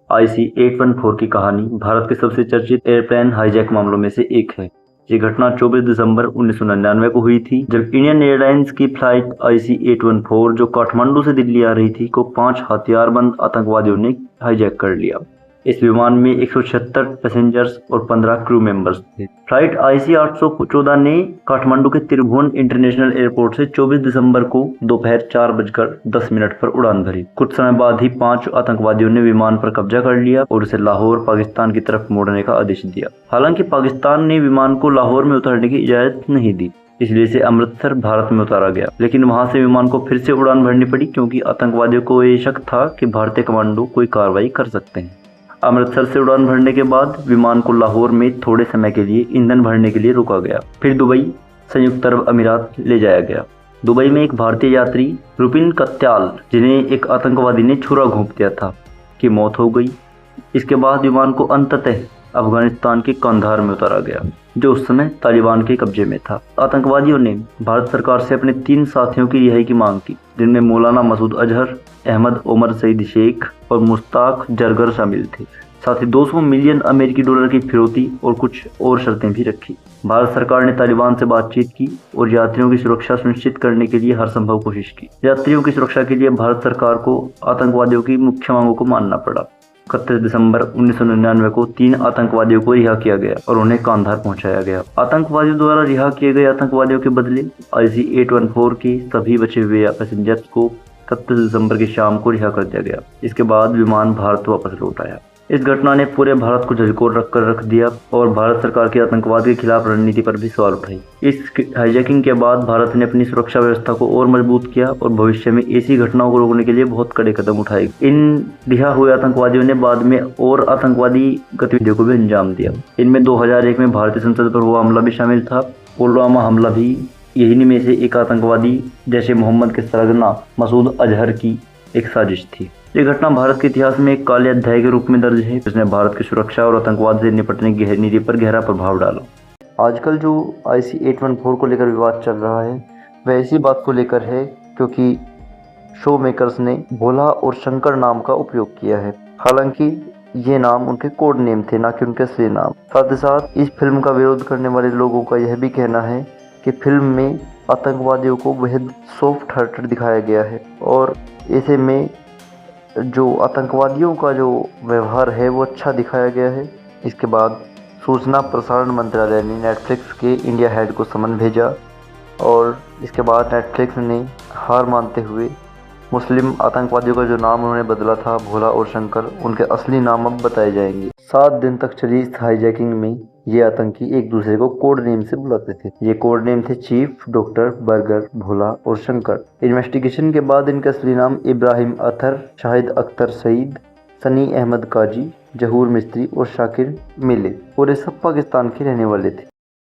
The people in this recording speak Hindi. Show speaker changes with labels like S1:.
S1: IC-814 की कहानी भारत के सबसे चर्चित एयरप्लेन हाईजैक मामलों में से एक है। ये घटना 24 दिसंबर 1999 को हुई थी, जब इंडियन एयरलाइंस की फ्लाइट IC-814 जो काठमांडू से दिल्ली आ रही थी को 5 हथियारबंद आतंकवादियों ने हाईजैक कर लिया। इस विमान में 176 पैसेंजर्स और 15 क्रू मेंबर्स थे। फ्लाइट IC-814 ने काठमांडू के त्रिभुवन इंटरनेशनल एयरपोर्ट से 24 दिसंबर को दोपहर 4:10 पर उड़ान भरी। कुछ समय बाद ही 5 आतंकवादियों ने विमान पर कब्जा कर लिया और उसे लाहौर, पाकिस्तान की तरफ मोड़ने का आदेश दिया। हालांकि पाकिस्तान ने विमान को लाहौर में उतारने की इजाजत नहीं दी, इसलिए इसे अमृतसर, भारत में उतारा गया। लेकिन वहां से विमान को फिर से उड़ान भरनी पड़ी, क्योंकि आतंकवादियों को ये शक था कि भारतीय कमांडो कोई कार्रवाई कर सकते हैं। अमृतसर से उड़ान भरने के बाद विमान को लाहौर में थोड़े समय के लिए ईंधन भरने के लिए रोका गया। फिर दुबई, संयुक्त अरब अमीरात ले जाया गया। दुबई में एक भारतीय यात्री रुपिन कत्याल, जिन्हें एक आतंकवादी ने छुरा घोंप दिया था, की मौत हो गई। इसके बाद विमान को अंततः अफगानिस्तान के कंधार में उतारा गया, जो उस समय तालिबान के कब्जे में था। आतंकवादियों ने भारत सरकार से अपने 3 साथियों की रिहाई की मांग की, जिनमें मौलाना मसूद अजहर, अहमद ओमर सईद शेख और मुश्ताक जरगर शामिल थे। साथ ही 200 मिलियन अमेरिकी डॉलर की फिरौती और कुछ और शर्तें भी रखी। भारत सरकार ने तालिबान से बातचीत की और यात्रियों की सुरक्षा सुनिश्चित करने के लिए हर संभव कोशिश की। यात्रियों की सुरक्षा के लिए भारत सरकार को आतंकवादियों की मुख्य मांगों को मानना पड़ा। 31 दिसंबर 1999 को 3 आतंकवादियों को रिहा किया गया और उन्हें कांधार पहुंचाया गया। आतंकवादियों द्वारा रिहा किए गए आतंकवादियों के बदले IC-814 के सभी बचे हुए पैसेंजर्स को 31 दिसंबर की शाम को रिहा कर दिया गया। इसके बाद विमान भारत वापस लौट आया। इस घटना ने पूरे भारत को झकझोर रख दिया और भारत सरकार की आतंकवाद के खिलाफ रणनीति पर भी सवाल उठाई। इस हाईजैकिंग के बाद भारत ने अपनी सुरक्षा व्यवस्था को और मजबूत किया और भविष्य में ऐसी घटनाओं को रोकने के लिए बहुत कड़े कदम उठाए। इन रिहा हुए आतंकवादियों ने बाद में और आतंकवादी गतिविधियों को भी अंजाम दिया। इनमें 2001 में भारतीय संसद पर हुआ हमला भी शामिल था। पुलवामा हमला भी यही में से एक आतंकवादी जैसे मोहम्मद के सरगना मसूद अजहर की एक साजिश थी। ये घटना भारत के इतिहास में एक काले अध्याय के रूप में दर्ज है, जिसने भारत की सुरक्षा और आतंकवाद से निपटने की नीति पर गहरा प्रभाव डाला। आजकल जो IC-814 को लेकर विवाद चल रहा है, वह इसी बात को लेकर है क्योंकि शो मेकर्स ने भोला और शंकर नाम का उपयोग किया है। हालांकि ये नाम उनके कोड नेम थे, ना कि उनके असली नाम। साथ ही साथ इस फिल्म का विरोध करने वाले लोगों का यह भी कहना है कि फिल्म में आतंकवादियों को बेहद सॉफ्ट हार्टेड दिखाया गया है और ऐसे में जो आतंकवादियों का जो व्यवहार है वो अच्छा दिखाया गया है। इसके बाद सूचना प्रसारण मंत्रालय ने नेटफ्लिक्स के इंडिया हेड को समन भेजा और इसके बाद नेटफ्लिक्स ने हार मानते हुए मुस्लिम आतंकवादियों का जो नाम उन्होंने बदला था भोला और शंकर, उनके असली नाम अब बताए जाएंगे। 7 दिन तक चली इस हाईजैकिंग में ये आतंकी एक दूसरे को कोड नेम से बुलाते थे। ये कोड नेम थे चीफ, डॉक्टर, बर्गर, भोला और शंकर। इन्वेस्टिगेशन के बाद इनके असली नाम इब्राहिम अतर, शाहिद अख्तर सईद, सनी अहमद काजी, जहूर मिस्त्री और शाकिर मिले और ये सब पाकिस्तान के रहने वाले थे।